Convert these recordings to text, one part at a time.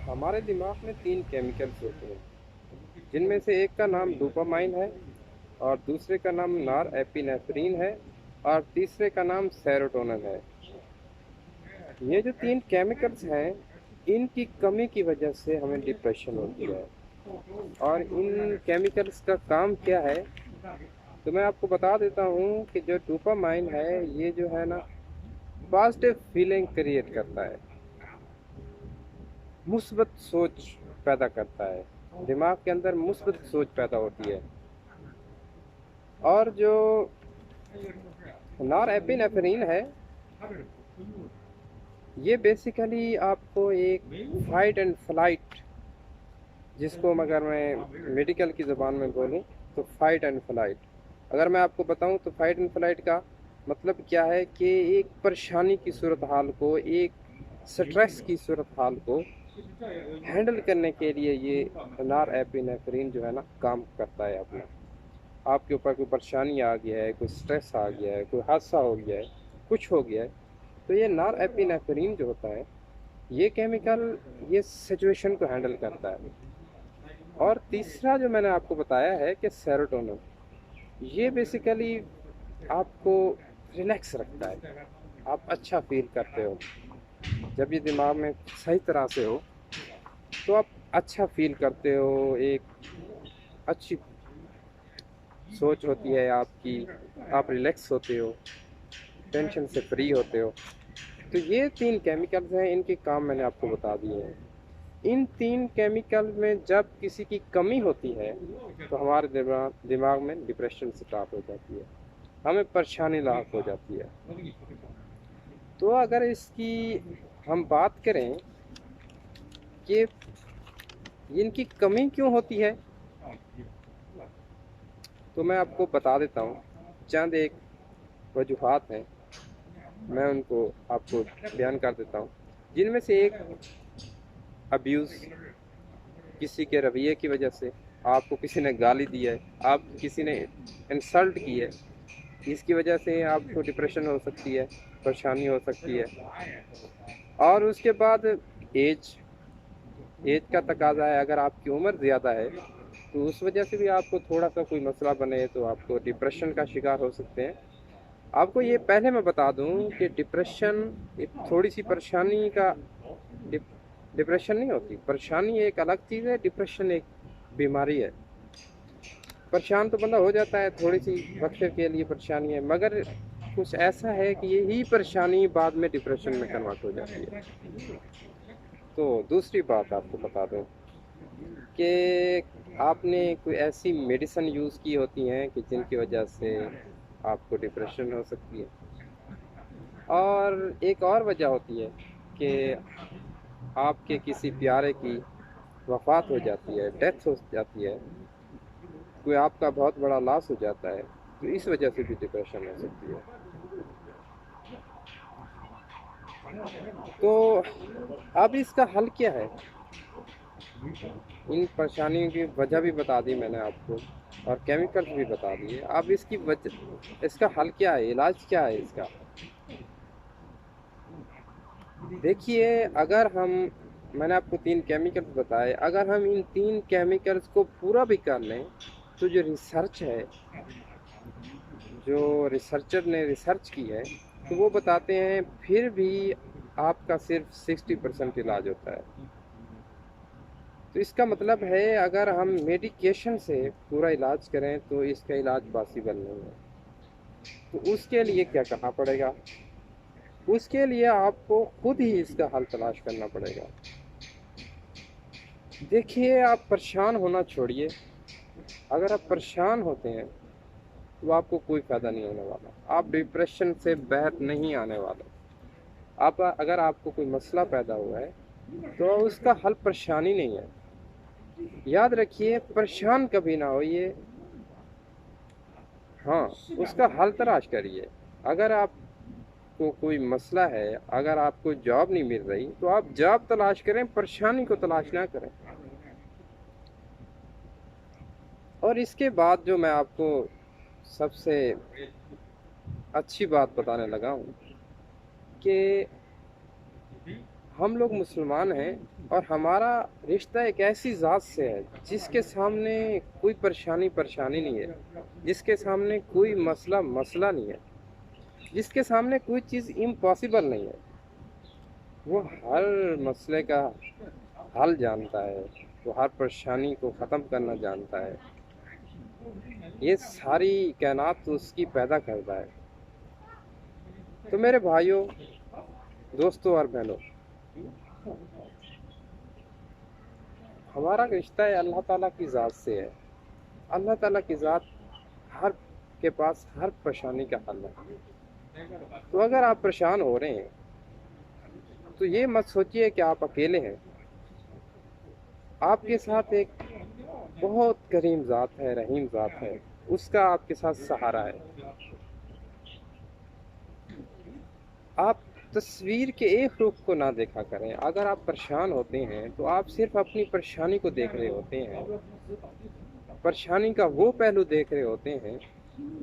हमारे दिमाग में 3 केमिकल्स होते हैं, जिनमें से एक का नाम डोपामाइन है और दूसरे का नाम नॉरएपिनेफ्रिन है और तीसरे का नाम सेरोटोनिन है। ये जो 3 केमिकल्स हैं, इनकी कमी की वजह से हमें डिप्रेशन होती है। और इन केमिकल्स का काम क्या है, तो मैं आपको बता देता हूँ कि जो डोपामाइन है, ये जो है ना, पॉजिटिव फीलिंग क्रिएट करता है, मुस्बत सोच पैदा करता है, दिमाग के अंदर मुस्बत सोच पैदा होती है। और जो नॉरएपिनेफ्रिन है, ये बेसिकली आपको एक फाइट एंड फ्लाइट, जिसको अगर मैं मेडिकल की ज़बान में बोलूँ तो फाइट एंड फ्लाइट, अगर मैं आपको बताऊँ तो फाइट एंड फ्लाइट का मतलब क्या है कि एक परेशानी की सूरत हाल को, एक स्ट्रेस की सूरत हाल को हैंडल करने के लिए ये नॉरएपिनेफ्रिन जो है ना, काम करता है अपना। आपके ऊपर कोई परेशानी आ गया है, कोई स्ट्रेस आ गया है, कोई हादसा हो गया है, कुछ हो गया है, तो ये नॉरएपिनेफ्रिन जो होता है, ये केमिकल ये सिचुएशन को हैंडल करता है। और तीसरा जो मैंने आपको बताया है कि सेरोटोनिन, ये बेसिकली आपको रिलैक्स रखता है, आप अच्छा फील करते हो। जब ये दिमाग में सही तरह से हो तो आप अच्छा फील करते हो, एक अच्छी सोच होती है आपकी, आप रिलैक्स होते हो, टेंशन से फ्री होते हो। तो ये 3 केमिकल्स हैं, इनके काम मैंने आपको बता दिए हैं। इन 3 केमिकल में जब किसी की कमी होती है तो हमारे दिमाग में डिप्रेशन स्टार्ट हो जाती है, हमें परेशानी लाक हो जाती है। तो अगर इसकी हम बात करें कि इनकी कमी क्यों होती है, तो मैं आपको बता देता हूँ। चंद एक वजूहात हैं, मैं उनको आपको बयान कर देता हूँ। जिनमें से एक अब्यूज़, किसी के रवैये की वजह से, आपको किसी ने गाली दी है, आप किसी ने इंसल्ट की है, इसकी वजह से आपको डिप्रेशन हो सकती है, परेशानी हो सकती है। और उसके बाद एज एज का तकाजा है, अगर आपकी उम्र ज़्यादा है तो उस वजह से भी आपको थोड़ा सा कोई मसला बने तो आपको डिप्रेशन का शिकार हो सकते हैं। आपको ये पहले मैं बता दूं कि डिप्रेशन एक थोड़ी सी परेशानी का डिप्रेशन नहीं होती। परेशानी एक अलग चीज़ है, डिप्रेशन एक बीमारी है। परेशान तो बंदा हो जाता है, थोड़ी सी वक्त के लिए परेशानी है, मगर कुछ ऐसा है कि यही परेशानी बाद में डिप्रेशन में कन्वर्ट हो जाती है। तो दूसरी बात आपको बता दूं कि आपने कोई ऐसी मेडिसिन यूज़ की होती हैं कि जिनकी वजह से आपको डिप्रेशन हो सकती है। और एक और वजह होती है कि आपके किसी प्यारे की वफ़ात हो जाती है, डेथ हो जाती है, कोई आपका बहुत बड़ा लॉस हो जाता है, तो इस वजह से भी डिप्रेशन हो सकती है। तो अब इसका हल क्या है? इन परेशानियों की वजह भी बता दी मैंने आपको और केमिकल्स भी बता दिए। अब इसकी वजह, इसका हल क्या है, इलाज क्या है इसका? देखिए, अगर हम, मैंने आपको 3 केमिकल्स बताए, अगर हम इन 3 केमिकल्स को पूरा भी कर लें तो जो रिसर्च है, जो रिसर्चर ने रिसर्च की है, तो वो बताते हैं फिर भी आपका सिर्फ 60% इलाज होता है। तो इसका मतलब है अगर हम मेडिकेशन से पूरा इलाज करें तो इसका इलाज पॉसिबल नहीं है। तो उसके लिए क्या करना पड़ेगा? उसके लिए आपको खुद ही इसका हल तलाश करना पड़ेगा। देखिए, आप परेशान होना छोड़िए। अगर आप परेशान होते हैं तो आपको कोई फ़ायदा नहीं होने वाला, आप डिप्रेशन से बाहर नहीं आने वाले। आप अगर आपको कोई मसला पैदा हुआ है तो उसका हल परेशानी नहीं है। याद रखिए, परेशान कभी ना होइए, हाँ, उसका हल तलाश करिए। अगर आपको कोई मसला है, अगर आपको जॉब नहीं मिल रही तो आप जॉब तलाश करें, परेशानी को तलाश ना करें। और इसके बाद जो मैं आपको सबसे अच्छी बात बताने लगा हूँ कि हम लोग मुसलमान हैं और हमारा रिश्ता एक ऐसी ज़ात से है जिसके सामने कोई परेशानी नहीं है, जिसके सामने कोई मसला नहीं है, जिसके सामने कोई चीज़ इम्पॉसिबल नहीं है। वो हर मसले का हल जानता है, वो हर परेशानी को ख़त्म करना जानता है। ये सारी कायनात तो उसकी पैदा करता है। तो मेरे भाइयों, दोस्तों और बहनों, हमारा रिश्ता है अल्लाह ताला की ज़ात से है। अल्लाह ताला की ज़ात हर के पास हर परेशानी का हल है। तो अगर आप परेशान हो रहे हैं तो ये मत सोचिए कि आप अकेले हैं। आपके साथ एक बहुत करीम ज़ात है, रहीम ज़ात है, उसका आपके साथ सहारा है। आप तस्वीर के एक रुख को ना देखा करें। अगर आप परेशान होते हैं तो आप सिर्फ अपनी परेशानी को देख रहे होते हैं, परेशानी का वो पहलू देख रहे होते हैं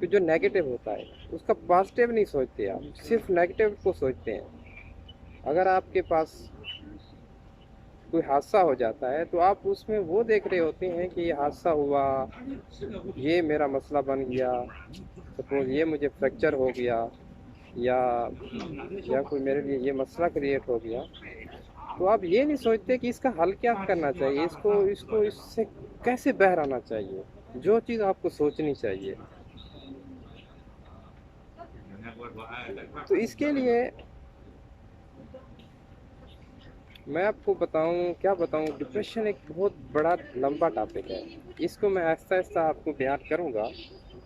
कि जो नेगेटिव होता है, उसका पॉजिटिव नहीं सोचते, आप सिर्फ नेगेटिव को सोचते हैं। अगर आपके पास कोई हादसा हो जाता है तो आप उसमें वो देख रहे होते हैं कि ये हादसा हुआ, ये मेरा मसला बन गया, सपोज ये मुझे फ्रैक्चर हो गया या कोई मेरे लिए ये मसला क्रिएट हो गया। तो आप ये नहीं सोचते कि इसका हल क्या करना चाहिए, इसको इससे कैसे बाहर आना चाहिए, जो चीज़ आपको सोचनी चाहिए। तो इसके लिए मैं आपको क्या बताऊं, डिप्रेशन एक बहुत बड़ा लंबा टॉपिक है। इसको मैं आहिस्ता आहिस्ता आपको बयान करूंगा,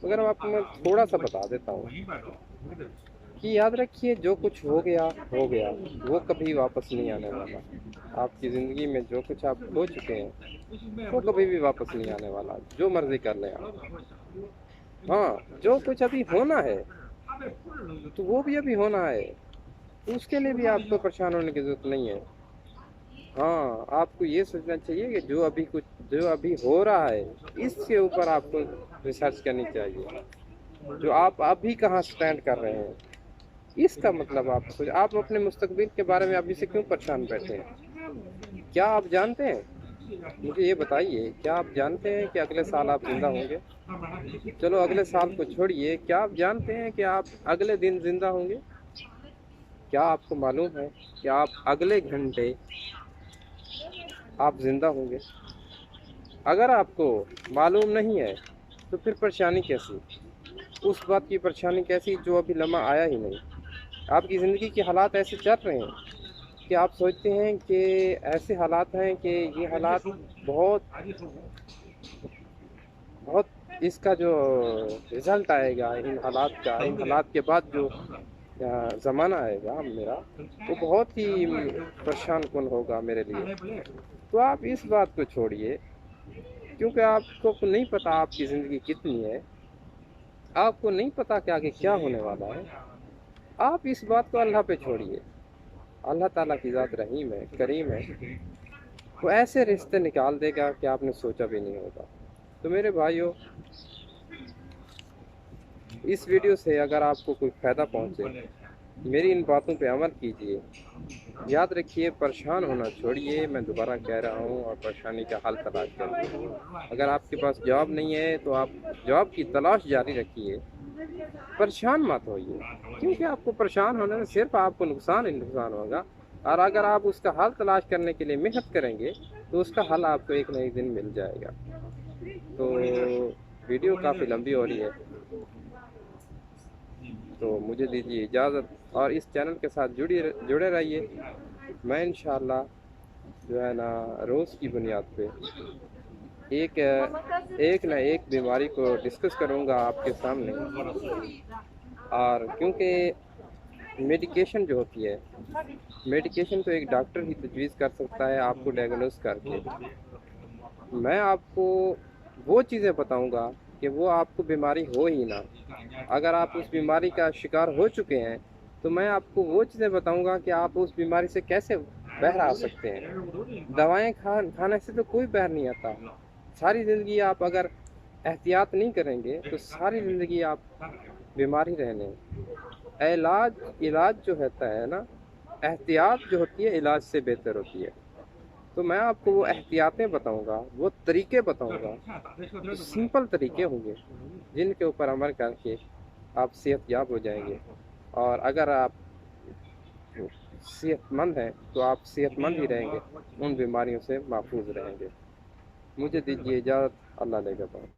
मगर आपको मैं थोड़ा सा बता देता हूं कि याद रखिए, जो कुछ हो गया वो कभी वापस नहीं आने वाला। आपकी ज़िंदगी में जो कुछ आप खो चुके हैं वो कभी भी वापस नहीं आने वाला, जो मर्ज़ी कर लें आप। हाँ, जो कुछ अभी होना है तो वो भी अभी होना है, तो उसके लिए भी आपको परेशान होने की ज़रूरत नहीं है। हाँ, आपको ये सोचना चाहिए कि जो अभी हो रहा है इसके ऊपर आपको रिसर्च करनी चाहिए। जो आप अभी कहाँ स्टैंड कर रहे हैं, इसका मतलब आप अपने मुस्तकबिल के बारे में अभी से क्यों परेशान बैठे हैं? क्या आप जानते हैं, मुझे ये बताइए, क्या आप जानते हैं कि अगले साल आप जिंदा होंगे? चलो अगले साल को छोड़िए, क्या आप जानते हैं कि आप अगले दिन जिंदा होंगे? क्या आपको मालूम है कि आप अगले घंटे आप जिंदा होंगे? अगर आपको मालूम नहीं है तो फिर परेशानी कैसी? उस बात की परेशानी कैसी जो अभी लम्हा आया ही नहीं। आपकी ज़िंदगी के हालात ऐसे चल रहे हैं कि आप सोचते हैं कि ऐसे हालात हैं कि ये हालात बहुत बहुत इसका जो रिज़ल्ट आएगा इन हालात के बाद जो ज़माना आएगा मेरा, वो बहुत ही परेशान कुन होगा मेरे लिए। तो आप इस बात को छोड़िए, क्योंकि आपको नहीं पता आपकी ज़िंदगी कितनी है, आपको नहीं पता कि आगे क्या होने वाला है। आप इस बात को अल्लाह पे छोड़िए। अल्लाह ताला की ज़ात रहीम है, करीम है, वो ऐसे रिश्ते निकाल देगा कि आपने सोचा भी नहीं होगा। तो मेरे भाइयों, इस वीडियो से अगर आपको कोई फ़ायदा पहुँचे, मेरी इन बातों पे अमल कीजिए। याद रखिए, परेशान होना छोड़िए, मैं दोबारा कह रहा हूँ, और परेशानी का हल तलाश करिए। अगर आपके पास जॉब नहीं है तो आप जॉब की तलाश जारी रखिए, परेशान मत होइए, क्योंकि आपको परेशान होने से सिर्फ आपको नुकसान ही नुकसान होगा। और अगर आप उसका हल तलाश करने के लिए मेहनत करेंगे तो उसका हल आपको एक न एक दिन मिल जाएगा। तो वीडियो काफ़ी लंबी हो रही है, तो मुझे दीजिए इजाज़त, और इस चैनल के साथ जुड़े रहिए। मैं इंशाअल्लाह जो है ना, रोज़ की बुनियाद पे एक न एक बीमारी को डिस्कस करूँगा आपके सामने। और क्योंकि मेडिकेशन जो होती है, मेडिकेशन तो एक डॉक्टर ही तजवीज़ कर सकता है आपको डायग्नोस करके। मैं आपको वो चीज़ें बताऊंगा कि वो आपको बीमारी हो ही ना। अगर आप उस बीमारी का शिकार हो चुके हैं तो मैं आपको वो चीज़ें बताऊंगा कि आप उस बीमारी से कैसे बाहर आ सकते हैं। दवाएं खाने से तो कोई बाहर नहीं आता। सारी ज़िंदगी आप अगर एहतियात नहीं करेंगे तो सारी ज़िंदगी आप बीमार ही रहने। इलाज जो होता है ना, احتیاط جو ہوتی ہے علاج سے بہتر ہوتی ہے. تو میں آپ کو وہ احتیاطیں بتاؤں گا، وہ طریقے بتاؤں گا، جو سمپل طریقے ہوں گے جن کے اوپر عمل کر کے آپ صحت یاب ہو جائیں گے. اور اگر آپ صحت مند ہیں تو آپ صحت مند ہی رہیں گے، ان بیماریوں سے محفوظ رہیں گے. مجھے دیجیے اجازت. اللہ لے گا.